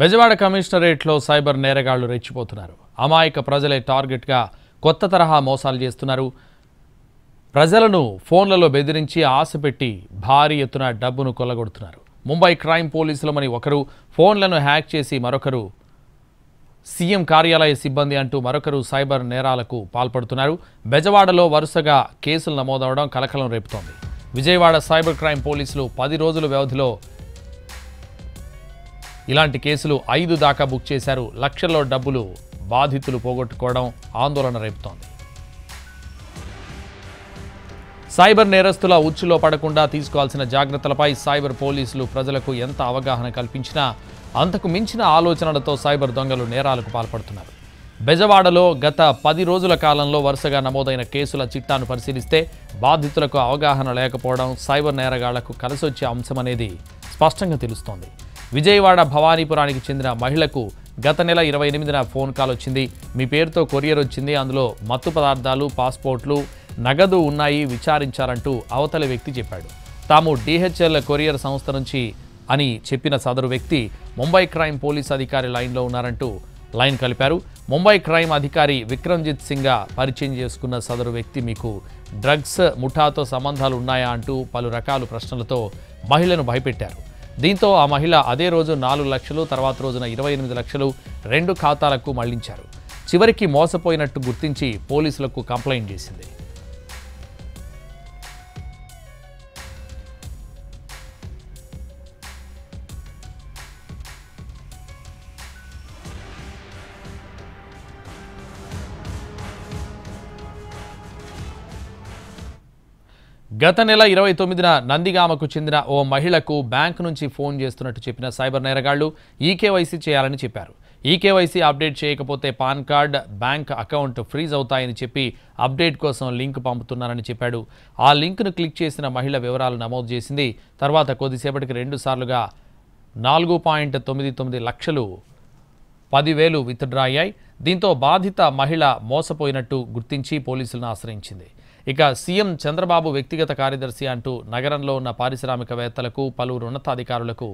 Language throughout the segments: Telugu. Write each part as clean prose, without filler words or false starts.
బెజవాడ కమిషనరేట్లో సైబర్ నేరగాళ్లు రెచ్చిపోతున్నారు. అమాయక ప్రజలే టార్గెట్గా కొత్త తరహా మోసాలు చేస్తున్నారు. ప్రజలను ఫోన్లలో బెదిరించి ఆశపెట్టి భారీ ఎత్తున డబ్బును కొల్లగొడుతున్నారు. ముంబై క్రైమ్ పోలీసులమని ఒకరు, ఫోన్లను హ్యాక్ చేసి మరొకరు, సీఎం కార్యాలయ సిబ్బంది అంటూ మరొకరు సైబర్ నేరాలకు పాల్పడుతున్నారు. బెజవాడలో వరుసగా కేసులు నమోదవడం కలకలం రేపుతోంది. విజయవాడ సైబర్ క్రైమ్ పోలీసులు 10 రోజుల వ్యవధిలో ఇలాంటి కేసులు 5 దాకా బుక్ చేశారు. లక్షల్లో డబ్బులు బాధితులు పోగొట్టుకోవడం ఆందోళన రేపుతోంది. సైబర్ నేరస్తుల ఉచ్చులో పడకుండా తీసుకోవాల్సిన జాగ్రత్తలపై సైబర్ పోలీసులు ప్రజలకు ఎంత అవగాహన కల్పించినా అంతకు మించిన ఆలోచనలతో సైబర్ దొంగలు నేరాలకు పాల్పడుతున్నారు. బెజవాడలో గత 10 రోజుల కాలంలో వరుసగా నమోదైన కేసుల చిట్టాను పరిశీలిస్తే బాధితులకు అవగాహన లేకపోవడం సైబర్ నేరగాళ్లకు కలిసొచ్చే అంశమనేది స్పష్టంగా తెలుస్తోంది. విజయవాడ భవానీపురానికి చెందిన మహిళకు గత నెల 28న ఫోన్ కాల్ వచ్చింది. మీ పేరుతో కొరియర్ వచ్చింది, అందులో మత్తు పదార్థాలు, పాస్పోర్ట్లు, నగదు ఉన్నాయి, విచారించారంటూ అవతలి వ్యక్తి చెప్పాడు. తాము DHL కొరియర్ సంస్థ నుంచి అని చెప్పిన సదరు వ్యక్తి ముంబై క్రైమ్ పోలీస్ అధికారి లైన్లో ఉన్నారంటూ లైన్ కలిపారు. ముంబై క్రైమ్ అధికారి విక్రమ్జిత్ సింగ్గా పరిచయం చేసుకున్న సదరు వ్యక్తి మీకు డ్రగ్స్ ముఠాతో సంబంధాలు ఉన్నాయా అంటూ పలు రకాల ప్రశ్నలతో మహిళను భయపెట్టారు. దీంతో ఆ మహిళ అదే రోజు 4 లక్షలు, తర్వాత రోజున 28 లక్షలు 2 ఖాతాలకు మళ్లించారు. చివరికి మోసపోయినట్టు గుర్తించి పోలీసులకు కంప్లైంట్ చేసింది. గత నెల 29న నందిగామకు చెందిన ఓ మహిళకు బ్యాంకు నుంచి ఫోన్ చేస్తున్నట్టు చెప్పిన సైబర్ నేరగాళ్లు ఈకేవైసీ చేయాలని చెప్పారు. ఈకేవైసీ అప్డేట్ చేయకపోతే pan card, bank account freeze అవుతాయని చెప్పి అప్డేట్ కోసం లింక్ పంపుతున్నారని చెప్పాడు. ఆ లింక్ను క్లిక్ చేసిన మహిళ వివరాలు నమోదు చేసింది. తర్వాత కొద్దిసేపటికి 2 సార్లుగా 4.99 లక్షలు 10,000 విత్డ్రా అయ్యాయి. దీంతో బాధిత మహిళ మోసపోయినట్టు గుర్తించి పోలీసులను ఆశ్రయించింది. ఇక సీఎం చంద్రబాబు వ్యక్తిగత కార్యదర్శి అంటూ నగరంలో ఉన్న పారిశ్రామికవేత్తలకు, పలువురు ఉన్నతాధికారులకు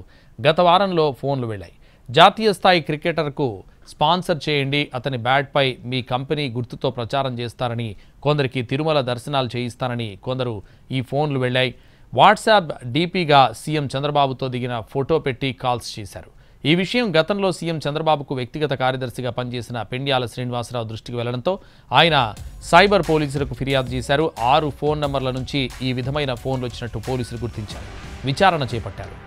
గత వారంలో ఫోన్లు వెళ్లాయి. జాతీయ స్థాయి క్రికెటర్కు స్పాన్సర్ చేయండి, అతని బ్యాట్పై మీ కంపెనీ గుర్తుతో ప్రచారం చేస్తారని, కొందరికి తిరుమల దర్శనాలు చేయిస్తానని కొందరు ఈ ఫోన్లు వెళ్లాయి. వాట్సాప్ డీపీగా సీఎం చంద్రబాబుతో దిగిన ఫోటో పెట్టి కాల్స్ చేశారు. ఈ విషయం గతంలో సీఎం చంద్రబాబుకు వ్యక్తిగత కార్యదర్శిగా పనిచేసిన పెండ్యాల శ్రీనివాసరావు దృష్టికి వెళ్లడంతో ఆయన సైబర్ పోలీసులకు ఫిర్యాదు చేశారు. 6 ఫోన్ నంబర్ల నుంచి ఈ విధమైన ఫోన్లు వచ్చినట్టు పోలీసులు గుర్తించారు. విచారణ చేపట్టారు.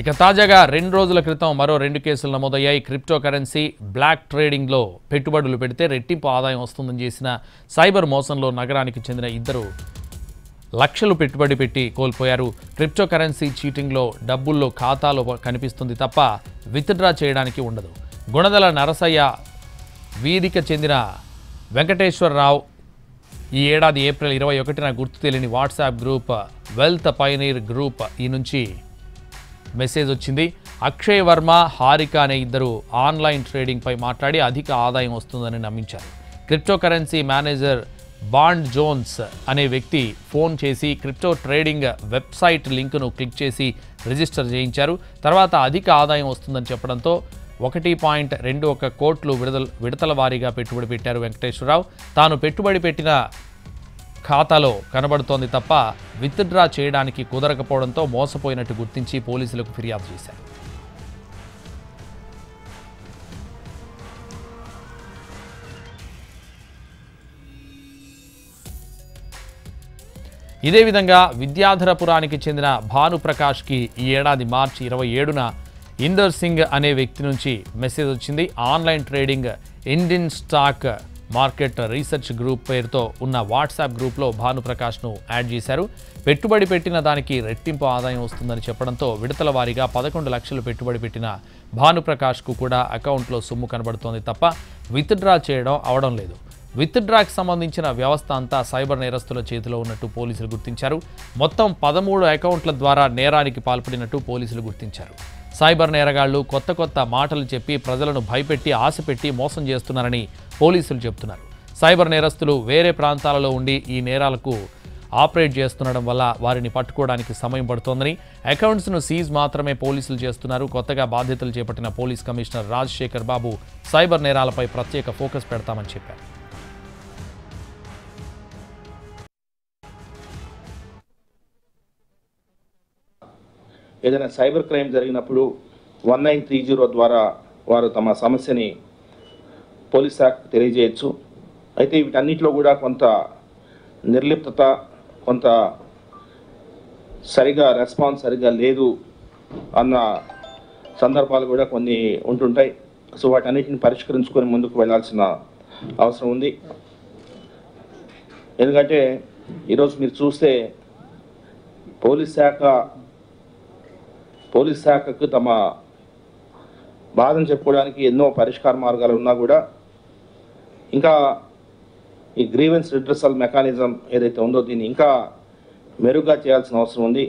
ఇక తాజాగా 2 రోజుల క్రితం మరో 2 కేసులు నమోదయ్యాయి. క్రిప్టో కరెన్సీ, బ్లాక్ ట్రేడింగ్లో పెట్టుబడులు పెడితే రెట్టింపు ఆదాయం వస్తుందని చేసిన సైబర్ మోసంలో నగరానికి చెందిన 2 లక్షలు పెట్టుబడి పెట్టి కోల్పోయారు. క్రిప్టో కరెన్సీ చీటింగ్లో డబ్బుల్లో ఖాతాలో కనిపిస్తుంది తప్ప విత్డ్రా చేయడానికి ఉండదు. గుణదల నరసయ్య వీధికి చెందిన వెంకటేశ్వరరావు ఈ ఏడాది ఏప్రిల్ 21న గుర్తు తెలియని WhatsApp group wealth pioneer group ఈ నుంచి మెసేజ్ వచ్చింది. అక్షయ్ వర్మ, హారిక అనే 2 ఆన్లైన్ ట్రేడింగ్పై మాట్లాడి అధిక ఆదాయం వస్తుందని నమ్మించారు. Crypto currency manager Bond Jones అనే వ్యక్తి ఫోన్ చేసి క్రిప్టో ట్రేడింగ్ వెబ్సైట్ లింకును క్లిక్ చేసి రిజిస్టర్ చేయించారు. తర్వాత అధిక ఆదాయం వస్తుందని చెప్పడంతో 1.21 కోట్లు విడతల వారీగా పెట్టుబడి పెట్టారు వెంకటేశ్వరరావు. తాను పెట్టుబడి పెట్టిన ఖాతాలో కనబడుతోంది తప్ప విత్డ్రా చేయడానికి కుదరకపోవడంతో మోసపోయినట్టు గుర్తించి పోలీసులకు ఫిర్యాదు చేశారు. ఇదే విధంగా విద్యాధరపురానికి చెందిన భానుప్రకాష్కి ఈ ఏడాది మార్చి 27న ఇందర్ సింగ్ అనే వ్యక్తి నుంచి మెసేజ్ వచ్చింది. Online trading Indian stock market research group పేరుతో ఉన్న వాట్సాప్ గ్రూప్లో భానుప్రకాష్ను యాడ్ చేశారు. పెట్టుబడి పెట్టిన దానికి రెట్టింపు ఆదాయం వస్తుందని చెప్పడంతో విడతల వారీగా 11 లక్షలు పెట్టుబడి పెట్టిన భానుప్రకాష్కు కూడా అకౌంట్లో సొమ్ము కనబడుతోంది తప్ప విత్డ్రా చేయడం అవడం లేదు. విత్డ్రాకి సంబంధించిన వ్యవస్థ అంతా సైబర్ నేరస్తుల చేతిలో ఉన్నట్టు పోలీసులు గుర్తించారు. మొత్తం 13 అకౌంట్ల ద్వారా నేరానికి పాల్పడినట్టు పోలీసులు గుర్తించారు. సైబర్ నేరగాళ్లు కొత్త మాటలు చెప్పి ప్రజలను భయపెట్టి ఆశపెట్టి మోసం చేస్తున్నారని పోలీసులు చెబుతున్నారు. సైబర్ నేరస్తులు వేరే ప్రాంతాలలో ఉండి ఈ నేరాలకు ఆపరేట్ చేస్తుండడం వల్ల వారిని పట్టుకోవడానికి సమయం పడుతోందని, అకౌంట్స్ను సీజ్ మాత్రమే పోలీసులు చేస్తున్నారు. కొత్తగా బాధ్యతలు చేపట్టిన పోలీస్ కమిషనర్ రాజశేఖర్ బాబు సైబర్ నేరాలపై ప్రత్యేక ఫోకస్ పెడతామని చెప్పారు. ఏదైనా సైబర్ క్రైమ్ జరిగినప్పుడు 1930 ద్వారా వారు తమ సమస్యని పోలీస్ శాఖకు తెలియజేయచ్చు. అయితే వీటన్నిటిలో కూడా కొంత నిర్లిప్తత, కొంత రెస్పాన్స్ సరిగా లేదు అన్న సందర్భాలు కూడా కొన్ని ఉంటుంటాయి. సో వాటన్నిటిని పరిష్కరించుకొని ముందుకు వెళ్ళాల్సిన అవసరం ఉంది. ఎందుకంటే ఈరోజు మీరు చూస్తే పోలీస్ శాఖకు తమ బాధను చెప్పుకోవడానికి ఎన్నో పరిష్కార మార్గాలు ఉన్నా కూడా ఇంకా ఈ గ్రీవెన్స్ రిడ్రెసల్ మెకానిజం ఏదైతే ఉందో దీన్ని ఇంకా మెరుగ్గా చేయాల్సిన అవసరం ఉంది.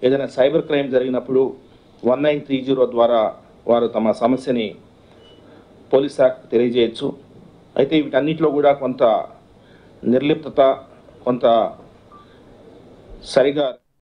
ఏదైనా సైబర్ క్రైమ్ జరిగినప్పుడు 1930 ద్వారా వారు తమ సమస్యని పోలీస్ శాఖకు తెలియజేయచ్చు. అయితే వీటన్నిటిలో కూడా కొంత నిర్లిప్తత, కొంత